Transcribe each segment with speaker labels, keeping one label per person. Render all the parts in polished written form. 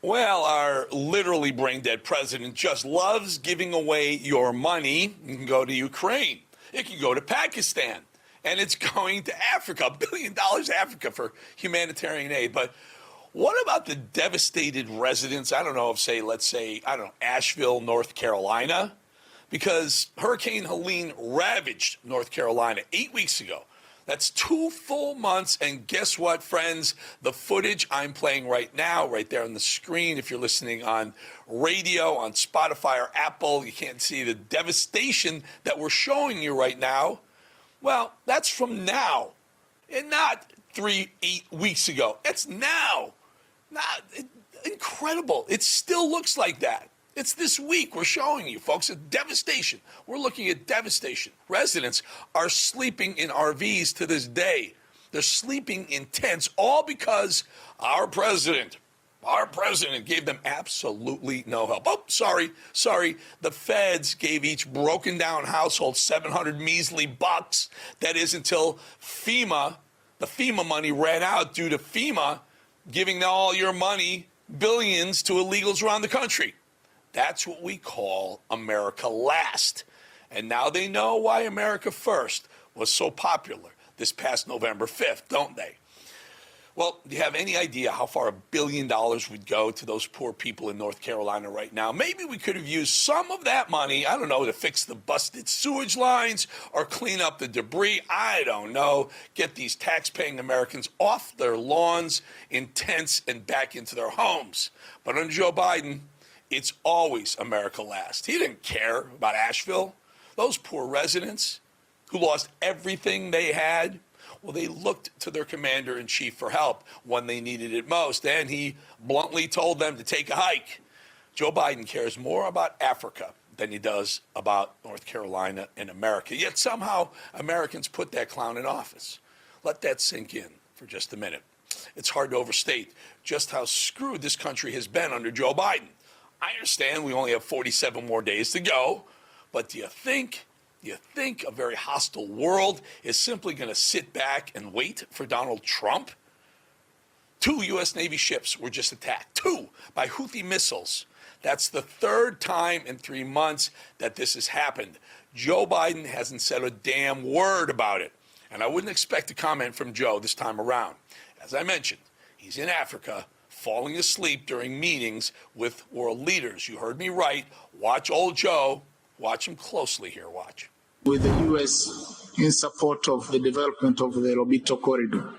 Speaker 1: Well, our literally brain-dead president just loves giving away your money. You can go to Ukraine. It can go to Pakistan. And it's going to Africa, $1 billion to Africa for humanitarian aid. But what about the devastated residents, I don't know, of let's say, Asheville, North Carolina? Because Hurricane Helene ravaged North Carolina 8 weeks ago. That's 2 full months, and guess what, friends? The footage I'm playing right now, right there on the screen, if you're listening on radio, on Spotify or Apple, you can't see the devastation that we're showing you right now. Well, that's from now, and not 8 weeks ago. It's now. Incredible. It still looks like that. It's this week we're showing you, folks, a devastation. We're looking at devastation. Residents are sleeping in RVs to this day. They're sleeping in tents, all because our president gave them absolutely no help. Oh, sorry. The feds gave each broken down household 700 measly bucks. That is until the FEMA money ran out due to FEMA giving all your money, billions, to illegals around the country. That's what we call America Last. And now they know why America First was so popular this past November 5th, don't they? Well, do you have any idea how far $1 billion would go to those poor people in North Carolina right now? Maybe we could have used some of that money, I don't know, to fix the busted sewage lines or clean up the debris. I don't know. Get these tax-paying Americans off their lawns in tents and back into their homes. But under Joe Biden, it's always America Last. He didn't care about Asheville. Those poor residents who lost everything they had, well, they looked to their commander-in-chief for help when they needed it most, and he bluntly told them to take a hike. Joe Biden cares more about Africa than he does about North Carolina and America. Yet somehow Americans put that clown in office. Let that sink in for just a minute. It's hard to overstate just how screwed this country has been under Joe Biden. I understand we only have 47 more days to go, but do you think a very hostile world is simply going to sit back and wait for Donald Trump? 2 U.S. Navy ships were just attacked, 2 by Houthi missiles. That's the 3rd time in 3 months that this has happened. Joe Biden hasn't said a damn word about it, and I wouldn't expect a comment from Joe this time around. As I mentioned, he's in Africa, falling asleep during meetings with world leaders. You heard me right. Watch old Joe. Watch him closely here. Watch.
Speaker 2: With the U.S. in support of the development of the Lobito Corridor.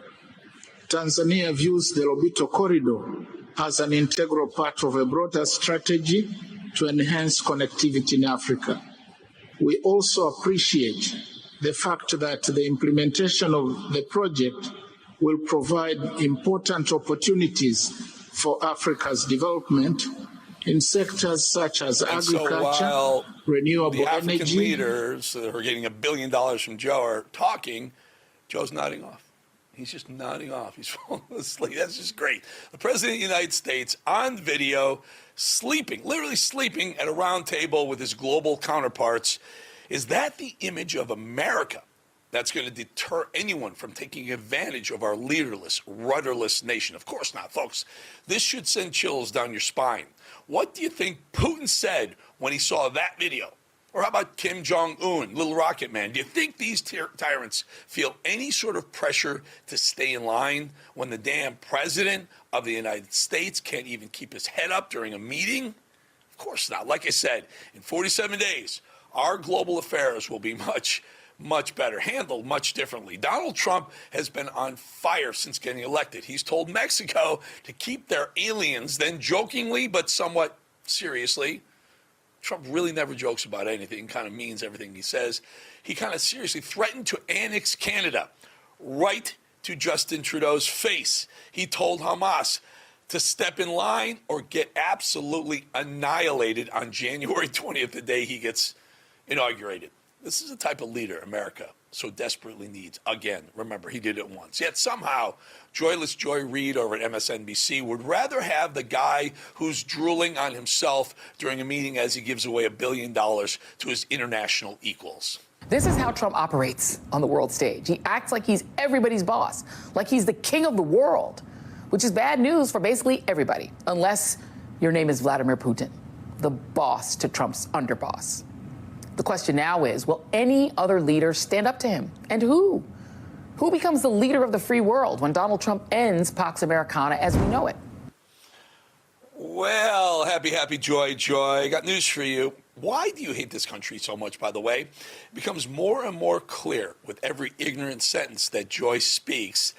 Speaker 2: Tanzania views the Lobito Corridor as an integral part of a broader strategy to enhance connectivity in Africa. We also appreciate the fact that the implementation of the project will provide important opportunities for Africa's development in sectors such as agriculture, renewable
Speaker 1: the African
Speaker 2: energy.
Speaker 1: Leaders who are getting $1 billion from Joe are talking, Joe's nodding off. He's just nodding off. He's falling asleep. That's just great. The President of the United States on video, sleeping, literally sleeping at a round table with his global counterparts. Is that the image of America that's going to deter anyone from taking advantage of our leaderless, rudderless nation? Of course not, folks. This should send chills down your spine. What do you think Putin said when he saw that video? Or how about Kim Jong-un, Little Rocket Man? Do you think these tyrants feel any sort of pressure to stay in line when the damn president of the United States can't even keep his head up during a meeting? Of course not. Like I said, in 47 days, our global affairs will be much better, handled much differently. Donald Trump has been on fire since getting elected. He's told Mexico to keep their aliens, then jokingly but somewhat seriously. Trump really never jokes about anything, kind of means everything he says. He kind of seriously threatened to annex Canada right to Justin Trudeau's face. He told Hamas to step in line or get absolutely annihilated on January 20th, the day he gets inaugurated. This is the type of leader America so desperately needs. Again, remember, he did it once. Yet somehow, joyless Joy Reid over at MSNBC would rather have the guy who's drooling on himself during a meeting as he gives away $1 billion to his international equals.
Speaker 3: This is how Trump operates on the world stage. He acts like he's everybody's boss, like he's the king of the world, which is bad news for basically everybody, unless Your name is Vladimir Putin, the boss to Trump's underboss. The question now is, will any other leader stand up to him? And who? Who becomes the leader of the free world when Donald Trump ends Pax Americana as we know it?
Speaker 1: Well, happy, joy. Got news for you. Why do you hate this country so much, by the way? It becomes more and more clear with every ignorant sentence that Joy speaks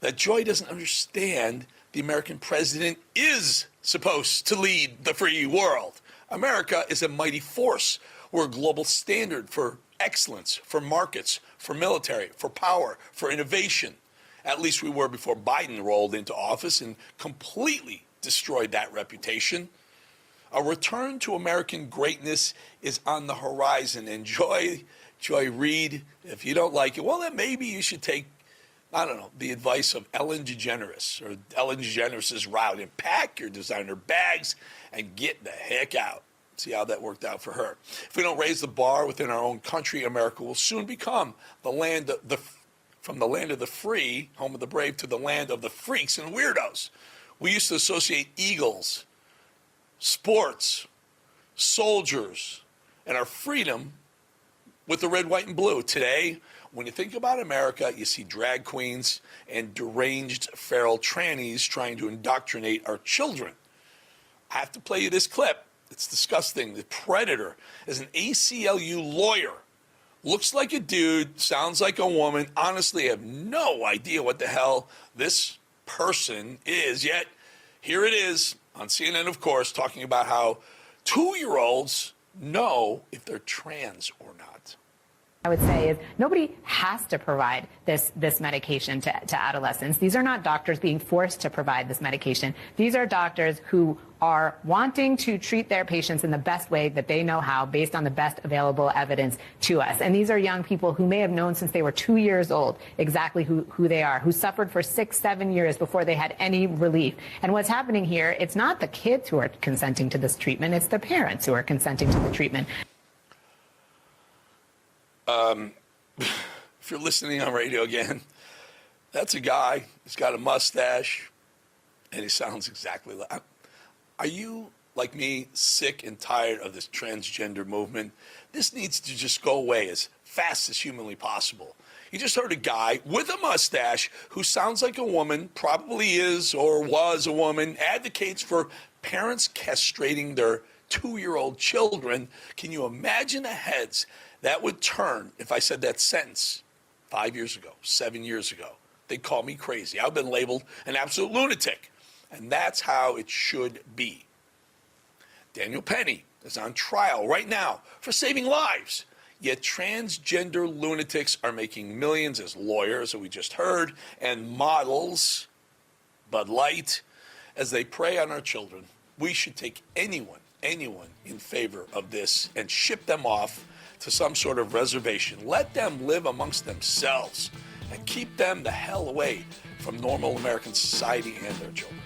Speaker 1: that Joy doesn't understand the American president is supposed to lead the free world. America is a mighty force. We're a global standard for excellence, for markets, for military, for power, for innovation. At least we were before Biden rolled into office and completely destroyed that reputation. A return to American greatness is on the horizon. And Joy Reid, if you don't like it, well, then maybe you should take, I don't know, the advice of Ellen DeGeneres or Ellen DeGeneres' route and pack your designer bags and get the heck out. See how that worked out for her. If we don't raise the bar within our own country, America will soon become from the land of the free, home of the brave, to the land of the freaks and weirdos. We used to associate eagles, sports, soldiers, and our freedom with the red, white, and blue. Today, when you think about America, you see drag queens and deranged feral trannies trying to indoctrinate our children. I have to play you this clip. It's disgusting. The predator is an ACLU lawyer. Looks like a dude, sounds like a woman. Honestly, I have no idea what the hell this person is. Yet, here it is on CNN, of course, talking about how 2-year-olds know if they're trans or not.
Speaker 4: I would say is nobody has to provide this medication to adolescents. These are not doctors being forced to provide this medication. These are doctors who are wanting to treat their patients in the best way that they know how, based on the best available evidence to us. And these are young people who may have known since they were 2 years old exactly who they are, who suffered for 6-7 years before they had any relief. And what's happening here, it's not the kids who are consenting to this treatment, it's the parents who are consenting to the treatment.
Speaker 1: If you're listening on radio again, that's a guy. He's got a mustache, and he sounds exactly like. Are you, like me, sick and tired of this transgender movement? This needs to just go away as fast as humanly possible. You just heard a guy with a mustache who sounds like a woman, probably is or was a woman, advocates for parents castrating their 2-year-old children. Can you imagine the heads that would turn if I said that sentence 5 years ago, 7 years ago? They'd call me crazy. I've been labeled an absolute lunatic. And that's how it should be. Daniel Penny is on trial right now for saving lives. Yet transgender lunatics are making millions as lawyers, as we just heard, and models, Bud Light, as they prey on our children. We should take anyone in favor of this and ship them off to some sort of reservation. Let them live amongst themselves and keep them the hell away from normal American society and their children.